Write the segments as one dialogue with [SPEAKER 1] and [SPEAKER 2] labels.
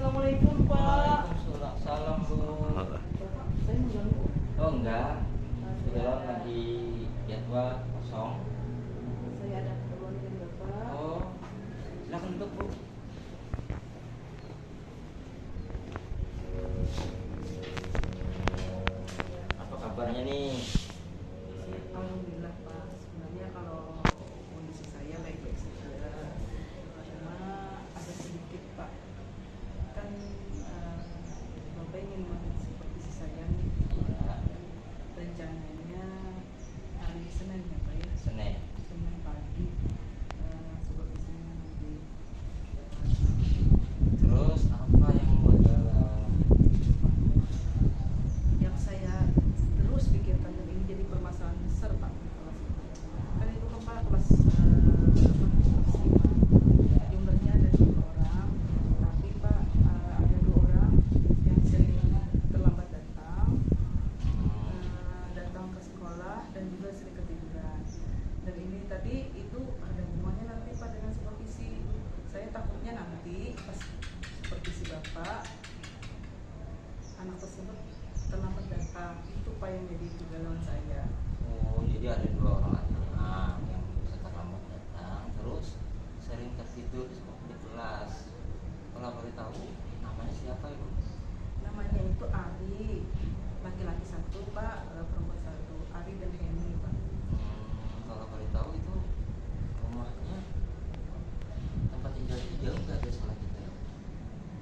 [SPEAKER 1] Assalamualaikum Pak.
[SPEAKER 2] Waalaikumsalam. Salam Bu.
[SPEAKER 1] Bapak, saya mengganggu.
[SPEAKER 2] Oh enggak, kebetulan lagi jadwal kosong.
[SPEAKER 1] Saya ada keperluan dengan Bapak.
[SPEAKER 2] Oh, silakan duduk Bu. Apa kabarnya nih?
[SPEAKER 1] Alhamdulillah Pak. Sebenarnya kalau kondisi saya baik-baik saja. Cuma ada sedikit Pak. Kan Bapak ingin supervisi saya nih.
[SPEAKER 2] Ya,
[SPEAKER 1] Rencananya hari Senin ya Pak ya.
[SPEAKER 2] Senin.
[SPEAKER 1] Senin pagi supervisinya nanti.
[SPEAKER 2] Terus apa yang membuat galau?
[SPEAKER 1] Yang saya terus pikirkan dan ini jadi permasalahan besar Pak di kelas itu. Kan itu kan Pak kelas 5. Jumlahnya ada 2 orang, tapi Pak ada 2 orang yang sering terlambat datang ke sekolah dan juga sering ketiduran. Dan ini tadi itu ada hubungannya nanti Pak dengan supervisi. Saya takutnya nanti pas supervisi Bapak anak tersebut terlambat datang. Itu Pak yang jadi kegalauan saya.
[SPEAKER 2] Oh, jadi ada 2 orang anak yang bisa terlambat datang, terus sering tertidur di kelas. Kalau boleh tahu namanya siapa Ibu?
[SPEAKER 1] Namanya itu Ari, laki-laki 1 Pak, perempuan 1, Ari dan Heni Pak.
[SPEAKER 2] Kalau boleh tahu itu rumahnya tempat tinggalnya jauh nggak dari sekolah kita?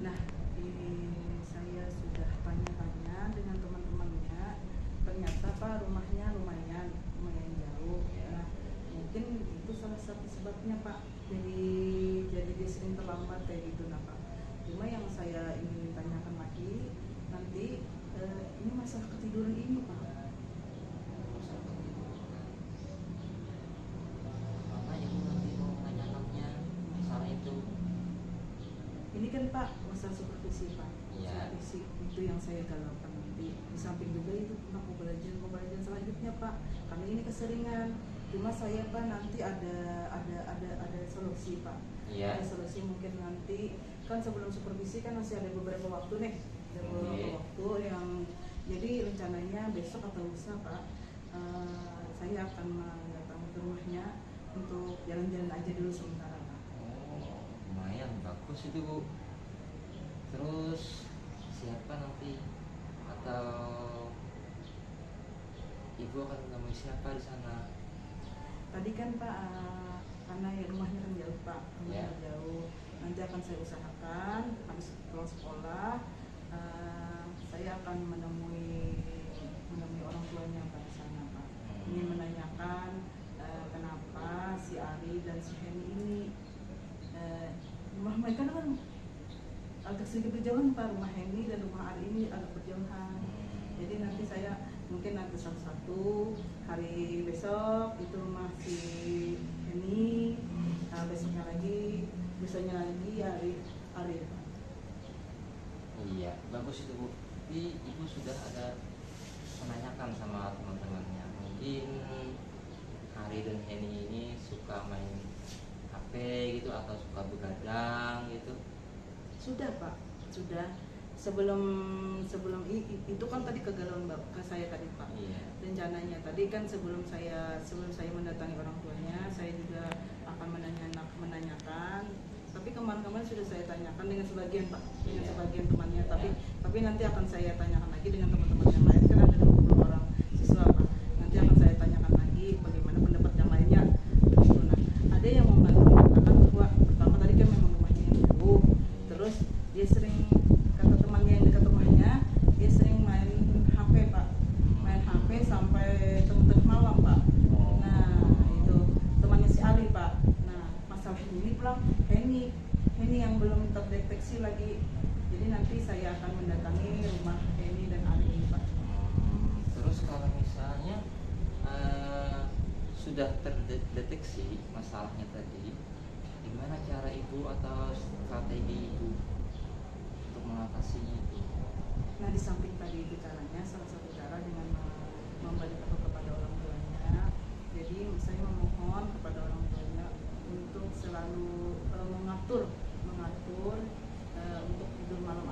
[SPEAKER 1] Nah, saya sudah tanya-tanya dengan teman-temannya. Ternyata Pak rumahnya lumayan jauh. Nah, mungkin itu salah satu sebabnya Pak. Jadi dia sering terlambat kayak gitu nah Pak. Cuma yang saya ingin tanyakan lagi nanti ini masalah ketiduran ini Pak.
[SPEAKER 2] Mama ibu nanti mau nanya anaknya masalah itu.
[SPEAKER 1] Ini kan Pak masalah supervisi Pak.
[SPEAKER 2] Iya.
[SPEAKER 1] Supervisi itu yang saya galaukan nanti. Di samping juga itu tentang pembelajaran selanjutnya Pak. Karena ini keseringan. Cuma saya Pak nanti ada solusi Pak.
[SPEAKER 2] Iya.
[SPEAKER 1] Ada solusi mungkin nanti kan sebelum supervisi kan masih ada beberapa waktu nih. Ada beberapa waktu yang jadi rencananya besok atau lusa Pak. Saya akan mendatangi ke rumahnya untuk jalan-jalan aja dulu sementara Pak.
[SPEAKER 2] Oh, lumayan bagus itu Bu. Terus siapa nanti atau ibu akan menemui siapa di sana?
[SPEAKER 1] Tadi kan Pak, karena ya rumahnya kan jauh Pak, rumahnya
[SPEAKER 2] Ya.
[SPEAKER 1] jauh. Nanti akan saya usahakan habis pulang sekolah, saya akan menemui orang tuanya Pak di sana Pak. Ingin menanyakan kenapa si Ari dan si Heni ini rumah mereka kan agak sedikit berjauhan Pak, rumah Heni dan rumah Ari ini agak berjauhan. Jadi nanti saya mungkin nanti satu-satu hari besok itu rumah si Heni, besoknya lagi Ari Pak.
[SPEAKER 2] Iya, bagus itu Bu. Tapi ibu sudah ada menanyakan sama teman-temannya. Mungkin Hari dan Heni ini suka main HP gitu atau suka begadang gitu.
[SPEAKER 1] Sudah Pak, sudah. Sebelum itu kan tadi kegalauan Bapak saya tadi Pak.
[SPEAKER 2] Iya.
[SPEAKER 1] Rencananya tadi kan sebelum saya mendatangi orang tuanya, saya juga akan menanyakan. Tapi kemarin-kemarin sudah saya tanyakan dengan sebagian Pak, dengan sebagian temannya. Tapi nanti akan saya tanyakan lagi dengan teman-teman yang lain. Kan ada 20 orang siswa Pak. Nanti akan saya tanyakan lagi bagaimana pendapat yang lainnya. Begitu. Nah, ada yang mengatakan bahwa pertama tadi kan memang rumahnya yang jauh. Terus dia sering, kata temannya yang dekat rumahnya, dia sering main HP Pak, main HP sampai tengah malam Pak. Nah itu temannya si Ali Pak. Nah masalah ini pulang Heni yang belum terdeteksi lagi. Jadi nanti saya akan mendatangi rumah Heni dan Ali ini Pak.
[SPEAKER 2] Terus kalau misalnya sudah terdeteksi masalahnya tadi, gimana cara ibu atau strategi ibu untuk mengatasinya itu?
[SPEAKER 1] Nah di samping tadi itu caranya, salah satu cara dengan memberitahu kepada orang tuanya. Jadi saya memohon kepada orang tuanya untuk selalu mengatur untuk tidur malam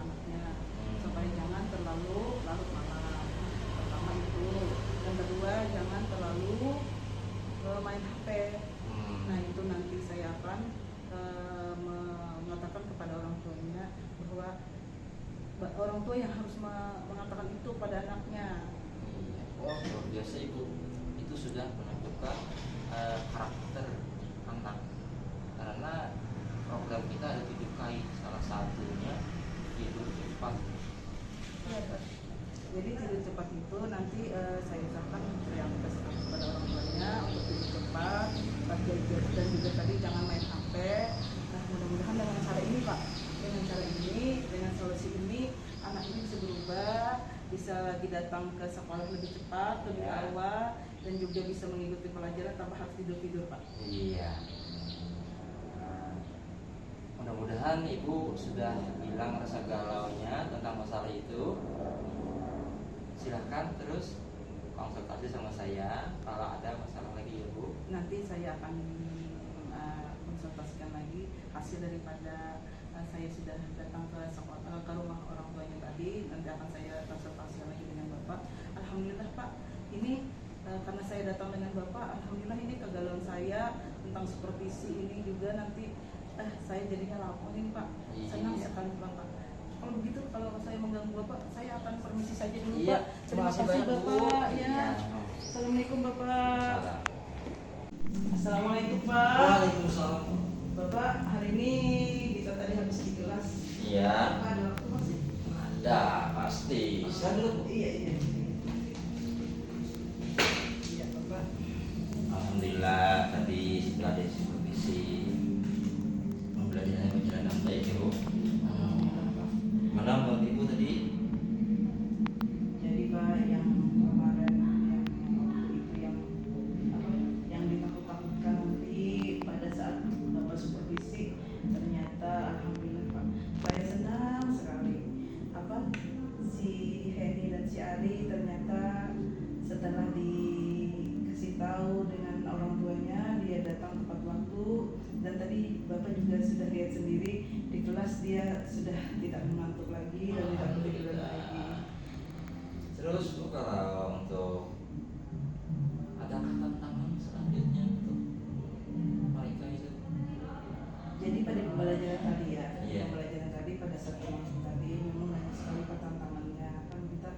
[SPEAKER 1] orang tua yang harus mengatakan itu pada anaknya.
[SPEAKER 2] Iya. Oh, luar biasa Ibu. Itu sudah menentukan karakter anak. Karena program kita ada 7 KI, salah satunya tidur cepat.
[SPEAKER 1] Iya, Pak. Jadi tidur cepat itu nanti saya usahakan yang kasihkan kepada orang tuanya untuk tidur cepat, gadget, dan juga tadi jangan main HP. Nah, mudah-mudahan dengan cara ini Pak, dengan cara ini, dengan solusi ini, anak ini bisa berubah, bisa lagi datang ke sekolah lebih cepat, lebih awal, dan juga bisa mengikuti pelajaran tanpa harus tidur Pak.
[SPEAKER 2] Iya. Mudah-mudahan Ibu sudah bilang rasa galaunya tentang masalah itu. Silahkan terus konsultasi sama saya kalau ada masalah lagi ya Bu.
[SPEAKER 1] Nanti saya akan konsultasikan lagi hasil daripada saya sudah datang ke sekolah, ke rumah orang tuanya tadi. Nanti akan saya konsultasikan lagi dengan Bapak. Alhamdulillah Pak, ini karena saya datang dengan Bapak, alhamdulillah ini kegalauan saya tentang supervisi ini juga nanti saya jadinya lapor ini Pak. Senang sekali Bapak. Kalau begitu, kalau saya mengganggu Bapak, saya akan permisi saja dulu
[SPEAKER 2] Iya,
[SPEAKER 1] Pak. Terima kasih Bapak. Ya.
[SPEAKER 2] Iya.
[SPEAKER 1] Assalamualaikum Bapak. Assalamualaikum Pak.
[SPEAKER 2] Waalaikumsalam.
[SPEAKER 1] Bapak, hari ini kita tadi habis di kelas.
[SPEAKER 2] Iya.
[SPEAKER 1] Bapak ada waktu masih?
[SPEAKER 2] Ada pasti. Silakan dulu Bu.
[SPEAKER 1] Iya. Iya Bapak.
[SPEAKER 2] Alhamdulillah tadi setelah ada supervisi pembelajaran berjalan dengan baik ya Bu. Mana menurut Ibu tadi?
[SPEAKER 1] Jadi Pak, yang kemarin waktu itu yang ditakut-takutkan nanti pada saat Bapak supervisi, ternyata alhamdulillah Pak, saya senang sekali. Si Heni dan si Ari ternyata setelah dikasih tahu dengan orang tuanya, dia datang tepat waktu, dan tadi Bapak juga sudah lihat sendiri di kelas dia sudah tidak mengantuk lagi dan tidak ketiduran lagi.
[SPEAKER 2] Terus Bu, kalau untuk ada tantangan selanjutnya untuk mereka itu?
[SPEAKER 1] Jadi pada pembelajaran tadi ya,
[SPEAKER 2] Iya.
[SPEAKER 1] pembelajaran tadi pada satu masuk tadi memang banyak sekali Pak tantangannya. Kan kita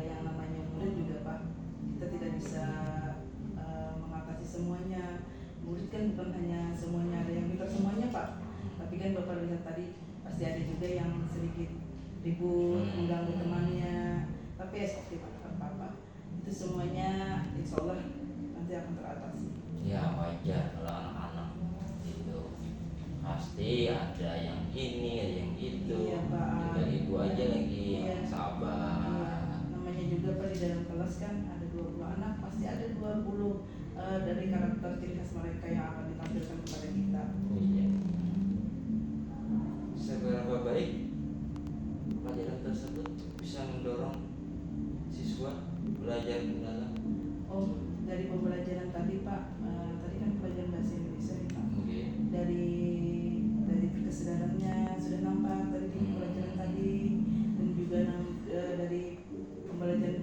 [SPEAKER 1] yang namanya murid juga Pak, kita tidak bisa mengatasi semuanya. Murid kan bukan hanya semuanya ada yang pintar semuanya Pak, tapi kan Bapak lihat tadi pasti ada juga yang sedikit ribut, mengganggu temannya. Tapi ya seperti apa-apa, itu semuanya insya Allah nanti akan teratasi.
[SPEAKER 2] Ya wajar kalau anak-anak itu pasti ada yang ini, ada yang itu.
[SPEAKER 1] Iya, Pak.
[SPEAKER 2] Juga Ibu aja lagi
[SPEAKER 1] Iya.
[SPEAKER 2] yang sabar.
[SPEAKER 1] Namanya juga Pak, di dalam kelas kan ada 20 anak, pasti ada 20 dari karakter ciri khas mereka yang akan ditampilkan kepada kita.
[SPEAKER 2] Iya. Seberapa baik pelajaran tersebut bisa mendorong siswa belajar mendalam?
[SPEAKER 1] Oh, dari pembelajaran tadi Pak, tadi kan pelajaran bahasa Indonesia nih Pak.
[SPEAKER 2] Oke.
[SPEAKER 1] Dari kesadarannya sudah nampak tadi di pelajaran tadi, dan juga dari pembelajaran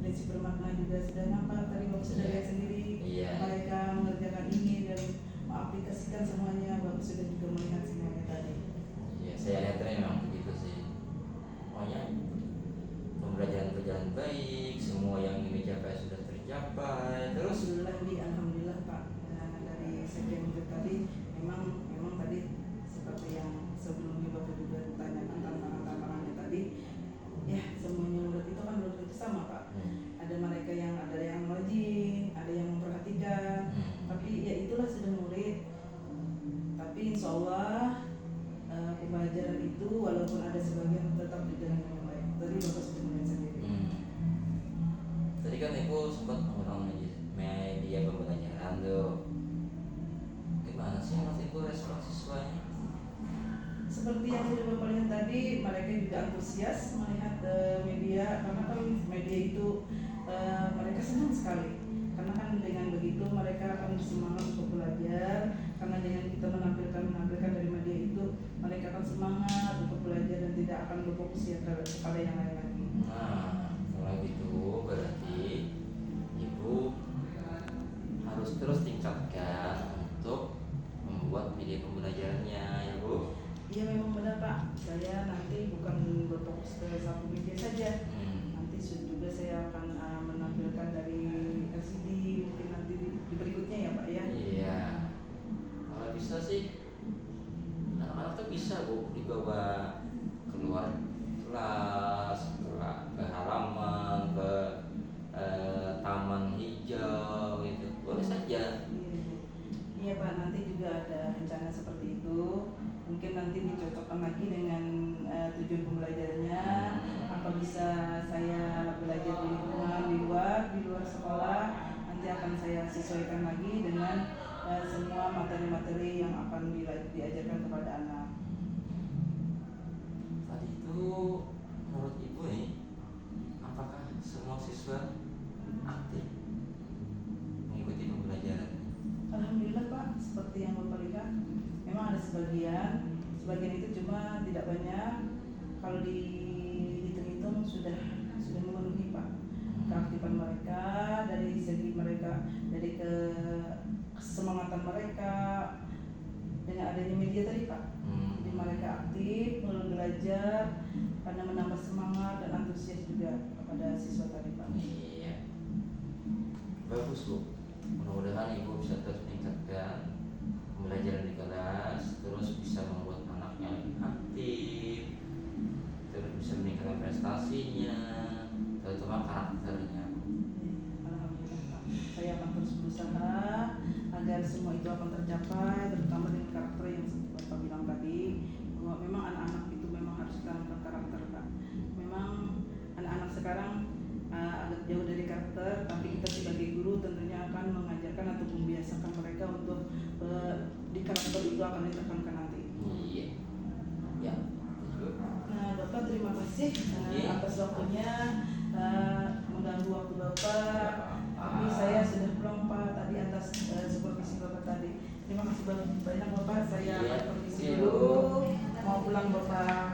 [SPEAKER 1] prinsip bermakna juga sudah nampak tadi Bapak sudah lihat sendiri.
[SPEAKER 2] Iya.
[SPEAKER 1] Mereka mengerjakan ini dan mengaplikasikan semuanya, Bapak sudah juga melihat semuanya tadi.
[SPEAKER 2] Iya, saya lihat memang begitu sih. Pokoknya pembelajaran berjalan baik, semua yang ingin dicapai sudah tercapai. Terus
[SPEAKER 1] Alhamdulillah Pak. Dari sekian itu tadi memang tadi seperti yang sebelumnya Bapak juga tanyakan tantangannya tadi, ya semuanya murid itu kan belum tentu sama Pak. Ada mereka yang rajin, ada yang memperhatikan, tapi ya itulah sudah murid. Tapi insya Allah pembelajaran itu walaupun ada sebagian tetap berjalan dengan baik. Tadi Bapak sudah melihat sendiri.
[SPEAKER 2] Tadi kan Ibu sempat menggunakan media pembelajaran tuh. Gimana sih Mas Ibu respon siswanya?
[SPEAKER 1] Seperti yang sudah Bapak lihat tadi, mereka juga antusias melihat media, karena kan media itu mereka senang sekali. Karena kan dengan begitu mereka akan semangat untuk belajar. Karena dengan kita menampilkan dari media itu, mereka akan semangat untuk belajar dan tidak akan berfokus ya kepada yang lain lagi.
[SPEAKER 2] Nah, kalau gitu berarti Ibu harus terus tingkatkan untuk membuat media pembelajarannya ya Bu.
[SPEAKER 1] Iya memang benar Pak, Pak, saya nanti bukan berfokus ke satu media saja. Nanti juga saya akan menampilkan dari LCD mungkin nanti di berikutnya ya Pak ya.
[SPEAKER 2] Iya. Kalau bisa sih anak-anak tuh bisa Bu dibawa keluar kelas, ke halaman, ke taman hijau gitu. Boleh saja.
[SPEAKER 1] Iya Pak, nanti juga ada rencana seperti itu. Mungkin nanti dicocokkan lagi dengan tujuan pembelajarannya. Apa bisa saya belajar di lingkungan di luar sekolah. Nanti akan saya sesuaikan lagi dengan semua materi-materi yang akan diajarkan kepada anak.
[SPEAKER 2] Tadi itu menurut Ibu nih, apakah semua siswa aktif mengikuti pembelajaran?
[SPEAKER 1] Alhamdulillah Pak, seperti yang Bapak lihat, memang ada sebagian itu cuma tidak banyak. Kalau dihitung-hitung sudah memenuhi Pak keaktifan mereka, dari segi mereka, dari kesemangatan mereka dengan adanya media tadi Pak. Jadi mereka aktif belajar karena menambah semangat dan antusias juga kepada siswa tadi Pak.
[SPEAKER 2] Iya, bagus Bu. Mudah-mudahan Ibu bisa terus meningkatkan pembelajaran di kelas, terus bisa membuat anaknya lebih aktif, terus bisa meningkatkan prestasinya, terutama karakternya.
[SPEAKER 1] Alhamdulillah Pak. Saya akan terus berusaha agar semua itu akan tercapai, terutama dengan karakter yang seperti Bapak bilang tadi, bahwa memang anak-anak itu memang harus ditanamkan karakter Pak. Memang anak-anak sekarang agak jauh dari karakter, tapi kita sebagai guru tentunya akan mengajarkan atau membiasakan mereka untuk di karakter itu akan ditekankan nanti.
[SPEAKER 2] Iya. Ya.
[SPEAKER 1] Nah, Bapak terima kasih atas waktunya, mengganggu waktu Bapak. Tapi saya sudah pulang Pak tadi atas supervisi Bapak tadi. Terima kasih banyak Bapak. Saya akan permisi dulu. Mau pulang Bapak.